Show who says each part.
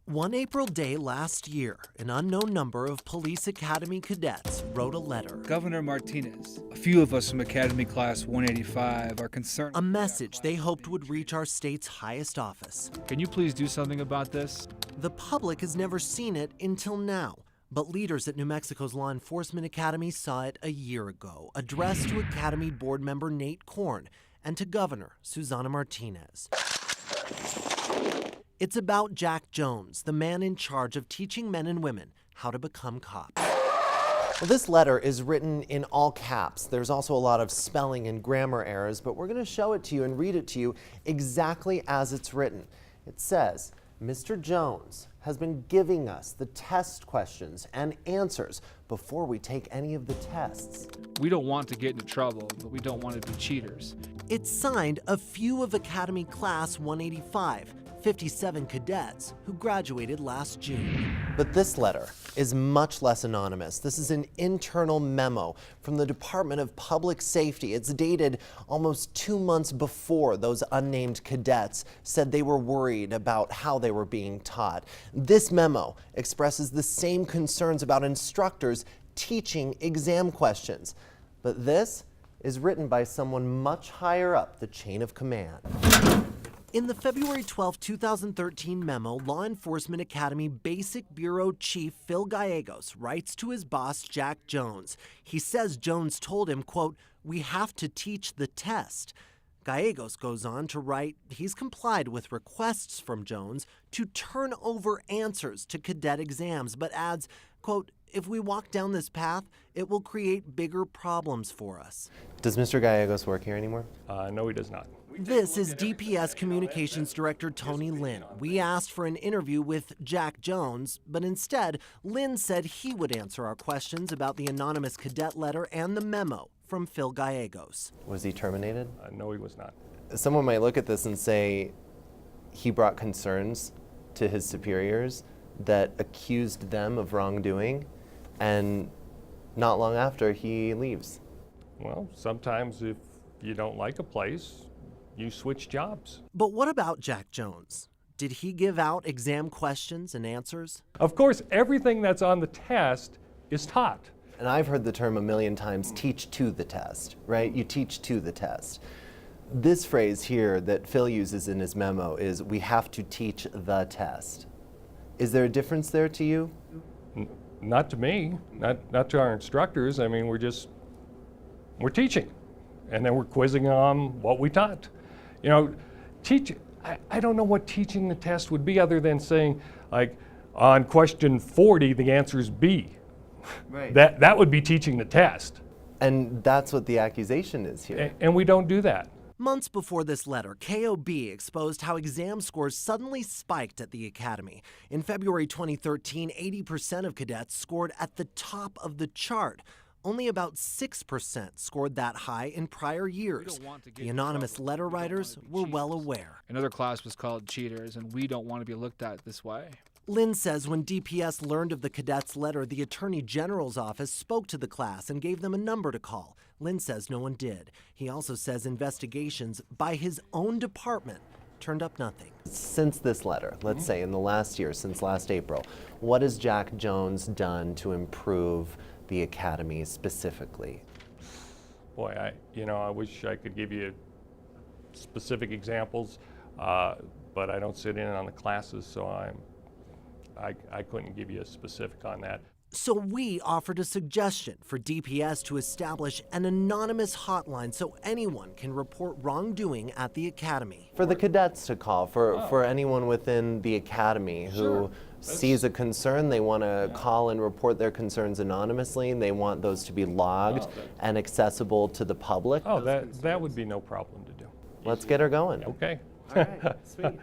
Speaker 1: One April day last year, an unknown number of Police Academy cadets wrote a letter.
Speaker 2: Governor Martinez, a few of us from Academy Class 185 are concerned.
Speaker 1: A message they hoped would reach our state's highest office.
Speaker 2: Can you please do something about this?
Speaker 1: The public has never seen it until now, but leaders at New Mexico's Law Enforcement Academy saw it a year ago, addressed to Academy board member Nate Korn and to Governor Susana Martinez. It's about Jack Jones, the man in charge of teaching men and women how to become cops. Well, this letter is written in all caps. There's also a lot of spelling and grammar errors, but we're going to show it to you and read it to you exactly as it's written. It says, Mr. Jones has been giving us the test questions and answers before we take any of the tests.
Speaker 2: We don't want to get into trouble, but we don't want to be cheaters.
Speaker 1: It's signed a few of Academy Class 185, 57 cadets who graduated last June. But this letter is much less anonymous. This is an internal memo from the Department of Public Safety. It's dated almost 2 months before those unnamed cadets said they were worried about how they were being taught. This memo expresses the same concerns about instructors teaching exam questions. But this is written by someone much higher up the chain of command. In the February 12, 2013 memo, Law Enforcement Academy Basic Bureau Chief Phil Gallegos writes to his boss, Jack Jones. He says Jones told him, quote, "We have to teach the test." Gallegos goes on to write he's complied with requests from Jones to turn over answers to cadet exams, but adds, quote, "If we walk down this path, it will create bigger problems for us." Does Mr. Gallegos work here anymore?
Speaker 3: No, he does not.
Speaker 1: This is DPS Communications Director Tony Lynn. We asked for an interview with Jack Jones, but instead, Lynn said he would answer our questions about the anonymous cadet letter and the memo from Phil Gallegos. Was he terminated?
Speaker 3: No, he was not.
Speaker 1: Someone might look at this and say he brought concerns to his superiors that accused them of wrongdoing, and not long after, he leaves.
Speaker 3: Well, sometimes if you don't like a place, you switch jobs.
Speaker 1: But what about Jack Jones? Did he give out exam questions and answers?
Speaker 3: Of course, everything that's on the test is taught.
Speaker 1: And I've heard the term a million times, teach to the test, right? You teach to the test. This phrase here that Phil uses in his memo is, we have to teach the test. Is there a difference there to you?
Speaker 3: Not to me, not to our instructors. I mean, we're teaching, and then we're quizzing on what we taught. You know, I don't know what teaching the test would be other than saying, like, on question 40, the answer is B. Right. That would be teaching the test.
Speaker 1: And that's what the accusation is here.
Speaker 3: And we don't do that.
Speaker 1: Months before this letter, KOB exposed how exam scores suddenly spiked at the academy. In February 2013, 80% of cadets scored at the top of the chart. Only about 6% scored that high in prior years. The anonymous letter writers were well aware.
Speaker 2: Another class was called cheaters, and we don't want to be looked at this way.
Speaker 1: Lynn says when DPS learned of the cadets' letter, the Attorney General's office spoke to the class and gave them a number to call. Lynn says no one did. He also says investigations by his own department turned up nothing. Since this letter, let's say in the last year, since last April, what has Jack Jones done to improve the academy specifically?
Speaker 3: Boy, I wish I could give you specific examples, but I don't sit in on the classes, so I couldn't give you a specific on that.
Speaker 1: So we offered a suggestion for DPS to establish an anonymous hotline so anyone can report wrongdoing at the academy. For the cadets to call, for anyone within the academy who sees a concern, they want to call and report their concerns anonymously, and they want those to be logged and accessible to the public.
Speaker 3: Oh, that would be no problem to do.
Speaker 1: Let's get her going.
Speaker 3: Okay.
Speaker 1: All right, sweet.